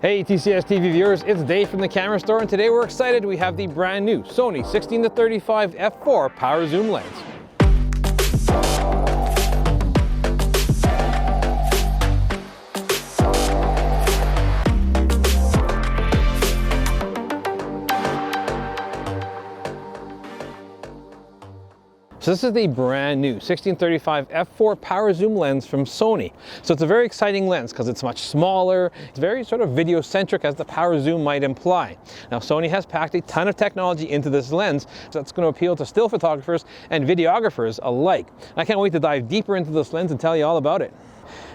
Hey TCS TV viewers, it's Dave from the camera store, and today we're excited. We have the brand new Sony 16-35 f4 power zoom lens. So this is the brand new 16-35 f4 power zoom lens from Sony. So it's a very exciting lens because it's much smaller. It's very sort of video centric, as the power zoom might imply. Now Sony has packed a ton of technology into this lens that's going to appeal to still photographers and videographers alike. I can't wait to dive deeper into this lens and tell you all about it.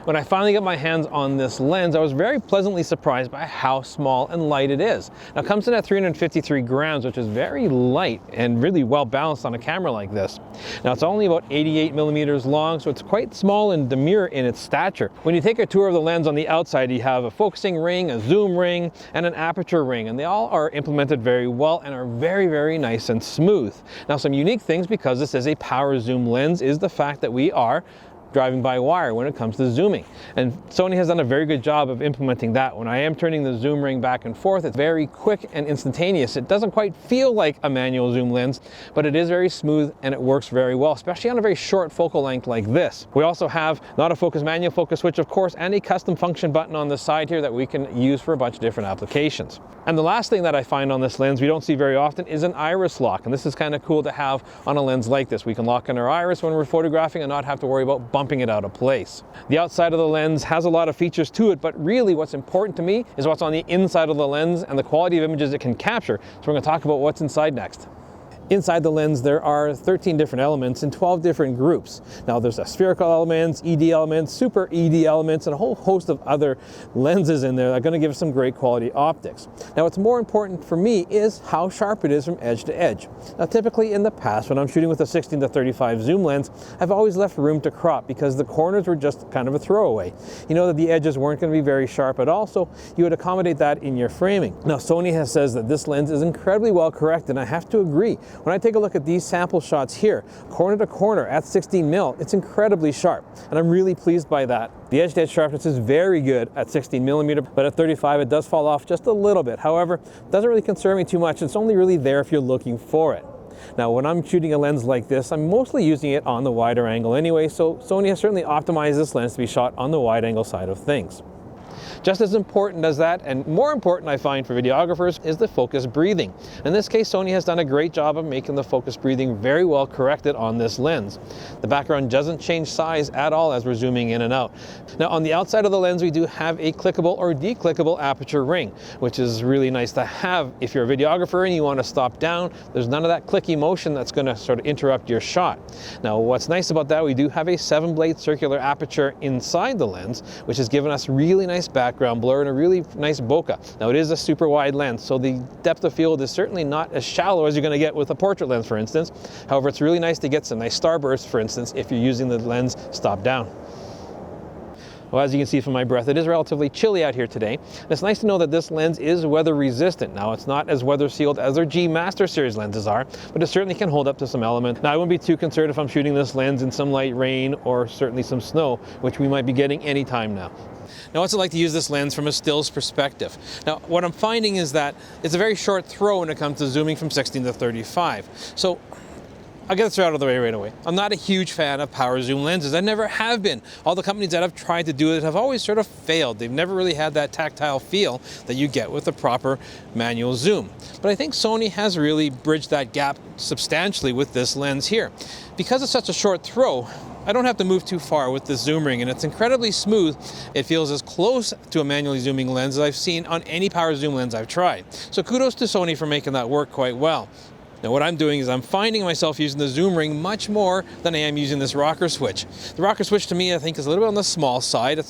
When I finally got my hands on this lens, I was very pleasantly surprised by how small and light it is. Now it comes in at 353 grams, which is very light and really well balanced on a camera like this. Now it's only about 88 millimeters long, so it's quite small and demure in its stature. When you take a tour of the lens on the outside, you have a focusing ring, a zoom ring, and an aperture ring, and they all are implemented very well and are very, very nice and smooth. Now some unique things, because this is a power zoom lens, is the fact that we are driving by wire when it comes to zooming. And Sony has done a very good job of implementing that. When I am turning the zoom ring back and forth, it's very quick and instantaneous. It doesn't quite feel like a manual zoom lens, but it is very smooth and it works very well, especially on a very short focal length like this. We also have not a focus manual focus switch, of course, and a custom function button on the side here that we can use for a bunch of different applications. And the last thing that I find on this lens we don't see very often is an iris lock. And this is kind of cool to have on a lens like this. We can lock in our iris when we're photographing and not have to worry about bumping it out of place. The outside of the lens has a lot of features to it, but really what's important to me is what's on the inside of the lens and the quality of images it can capture. So we're going to talk about what's inside next. Inside the lens, there are 13 different elements in 12 different groups. Now there's spherical elements, ED elements, super ED elements, and a whole host of other lenses in there that are going to give us some great quality optics. Now what's more important for me is how sharp it is from edge to edge. Now typically in the past, when I'm shooting with a 16-35 zoom lens, I've always left room to crop because the corners were just kind of a throwaway. You know that the edges weren't going to be very sharp at all, so you would accommodate that in your framing. Now Sony says that this lens is incredibly well corrected, and I have to agree. When I take a look at these sample shots here, corner to corner at 16 mil, it's incredibly sharp, and I'm really pleased by that. The edge-to-edge sharpness is very good at 16 millimeter, but at 35 it does fall off just a little bit. However, it doesn't really concern me too much. It's only really there if you're looking for it. Now, when I'm shooting a lens like this, I'm mostly using it on the wider angle anyway, so Sony has certainly optimized this lens to be shot on the wide angle side of things. Just as important as that, and more important I find for videographers, is the focus breathing. In this case, Sony has done a great job of making the focus breathing very well corrected on this lens. The background doesn't change size at all as we're zooming in and out. Now on the outside of the lens, we do have a clickable or declickable aperture ring, which is really nice to have if you're a videographer and you want to stop down. There's none of that clicky motion that's going to sort of interrupt your shot. Now what's nice about that, we do have a 7-blade circular aperture inside the lens, which has given us really nice background blur and a really nice bokeh. Now it is a super wide lens, so the depth of field is certainly not as shallow as you're going to get with a portrait lens, for instance. However, it's really nice to get some nice starbursts, for instance, if you're using the lens stop down. Well, as you can see from my breath, it is relatively chilly out here today. And it's nice to know that this lens is weather resistant. Now, it's not as weather sealed as their G Master series lenses are, but it certainly can hold up to some element. Now, I wouldn't be too concerned if I'm shooting this lens in some light rain or certainly some snow, which we might be getting any time now. Now, what's it like to use this lens from a stills perspective? Now, what I'm finding is that it's a very short throw when it comes to zooming from 16-35. So I'll get this out of the way right away. I'm not a huge fan of power zoom lenses. I never have been. All the companies that have tried to do it have always sort of failed. They've never really had that tactile feel that you get with a proper manual zoom. But I think Sony has really bridged that gap substantially with this lens here. Because it's such a short throw, I don't have to move too far with this zoom ring, and it's incredibly smooth. It feels as close to a manually zooming lens as I've seen on any power zoom lens I've tried. So kudos to Sony for making that work quite well. Now what I'm doing is I'm finding myself using the zoom ring much more than I am using this rocker switch. The rocker switch to me, I think, is a little bit on the small side.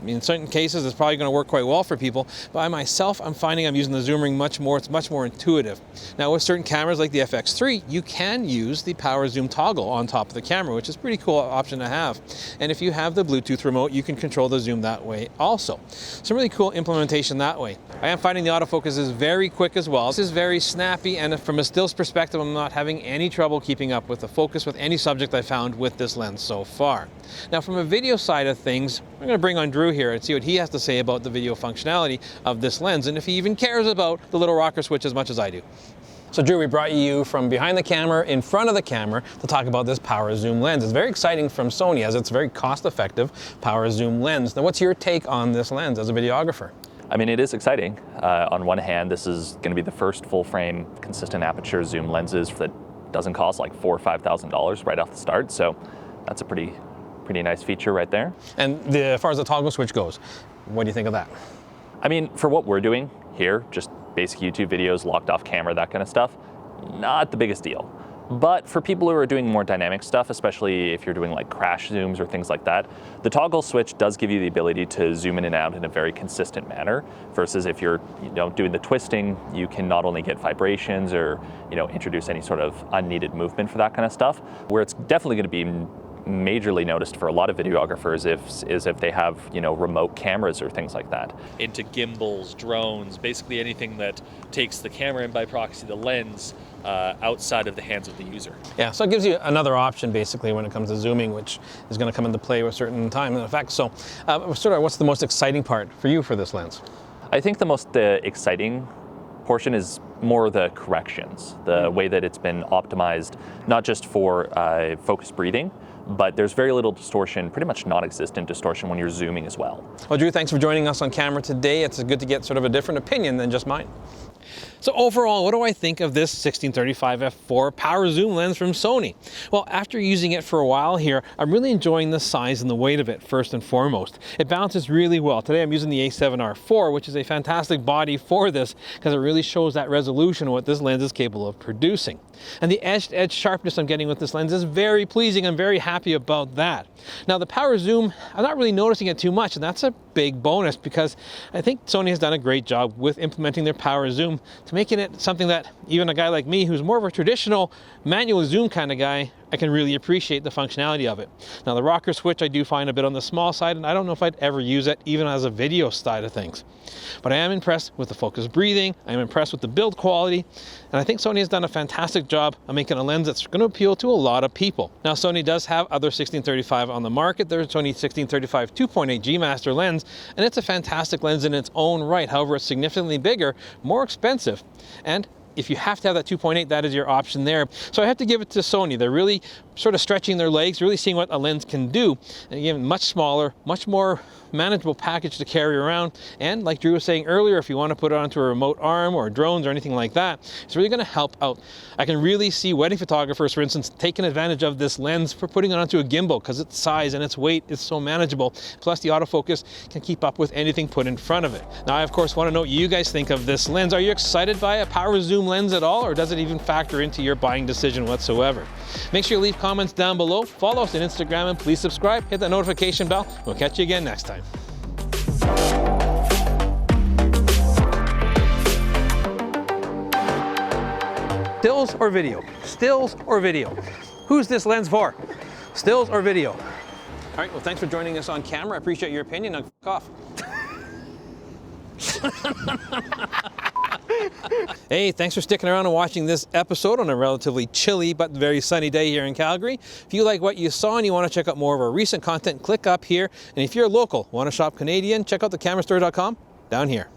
In certain cases, it's probably going to work quite well for people. By myself, I'm finding I'm using the zoom ring much more. It's much more intuitive. Now, with certain cameras like the FX3, you can use the power zoom toggle on top of the camera, which is a pretty cool option to have. And if you have the Bluetooth remote, you can control the zoom that way also. Some really cool implementation that way. I am finding the autofocus is very quick as well. This is very snappy, and from a stills perspective, I'm not having any trouble keeping up with the focus with any subject I found with this lens so far. Now, from a video side of things, I'm going to bring on Drew here and see what he has to say about the video functionality of this lens, and if he even cares about the little rocker switch as much as I do. So Drew, we brought you from behind the camera, in front of the camera, to talk about this power zoom lens. It's very exciting from Sony, as it's a very cost-effective power zoom lens. Now, what's your take on this lens as a videographer? I mean, it is exciting. On one hand, this is going to be the first full-frame consistent aperture zoom lenses that doesn't cost like $4,000 or $5,000 right off the start. So that's a pretty nice feature right there. And as far as the toggle switch goes, what do you think of that? I mean, for what we're doing here, just basic YouTube videos, locked off camera, that kind of stuff, not the biggest deal. But for people who are doing more dynamic stuff, especially if you're doing like crash zooms or things like that, the toggle switch does give you the ability to zoom in and out in a very consistent manner, versus if you're doing the twisting, you can not only get vibrations or introduce any sort of unneeded movement for that kind of stuff. Where it's definitely going to be majorly noticed for a lot of videographers is if they have remote cameras or things like that. Into gimbals, drones, basically anything that takes the camera and by proxy the lens outside of the hands of the user. Yeah, so it gives you another option basically when it comes to zooming, which is going to come into play with a certain time and effect. So what's the most exciting part for you for this lens? I think the most exciting portion is more the corrections, the way that it's been optimized, not just for focus breathing, but there's very little distortion, pretty much non-existent distortion when you're zooming as well. Well, Drew, thanks for joining us on camera today. It's good to get sort of a different opinion than just mine. So overall, what do I think of this 1635 f4 power zoom lens from Sony? Well, after using it for a while here, I'm really enjoying the size and the weight of it first and foremost. It balances really well. Today I'm using the A7R4, which is a fantastic body for this because it really shows that resolution of what this lens is capable of producing. And the edge-to-edge sharpness I'm getting with this lens is very pleasing. I'm very happy about that. Now the power zoom, I'm not really noticing it too much, and that's a big bonus because I think Sony has done a great job with implementing their power zoom to making it something that even a guy like me who's more of a traditional manual zoom kind of guy, I can really appreciate the functionality of it. Now the rocker switch I do find a bit on the small side, and I don't know if I'd ever use it even as a video side of things. But I am impressed with the focus breathing, I am impressed with the build quality, and I think Sony has done a fantastic job of making a lens that's going to appeal to a lot of people. Now Sony does have other 1635 on the market. There's Sony 1635 2.8 G Master lens, and it's a fantastic lens in its own right. However, it's significantly bigger, more expensive, and if you have to have that 2.8, that is your option there. So I have to give it to Sony. They're really sort of stretching their legs, really seeing what a lens can do. And again, much smaller, much more manageable package to carry around. And like Drew was saying earlier, if you want to put it onto a remote arm or drones or anything like that, it's really going to help out. I can really see wedding photographers, for instance, taking advantage of this lens for putting it onto a gimbal because its size and its weight is so manageable. Plus the autofocus can keep up with anything put in front of it. Now I of course want to know what you guys think of this lens. Are you excited by a power zoom lens at all, or does it even factor into your buying decision whatsoever? Make sure you leave comments down below, follow us on Instagram, and please subscribe, hit that notification bell. We'll catch you again next time. Stills or video? Stills or video? Who's this lens for? Stills or video? All right, well, thanks for joining us on camera. I appreciate your opinion. Now, f*** off. Hey, thanks for sticking around and watching this episode on a relatively chilly but very sunny day here in Calgary. If you like what you saw and you want to check out more of our recent content, click up here. And if you're local, want to shop Canadian, check out thecamerastore.com down here.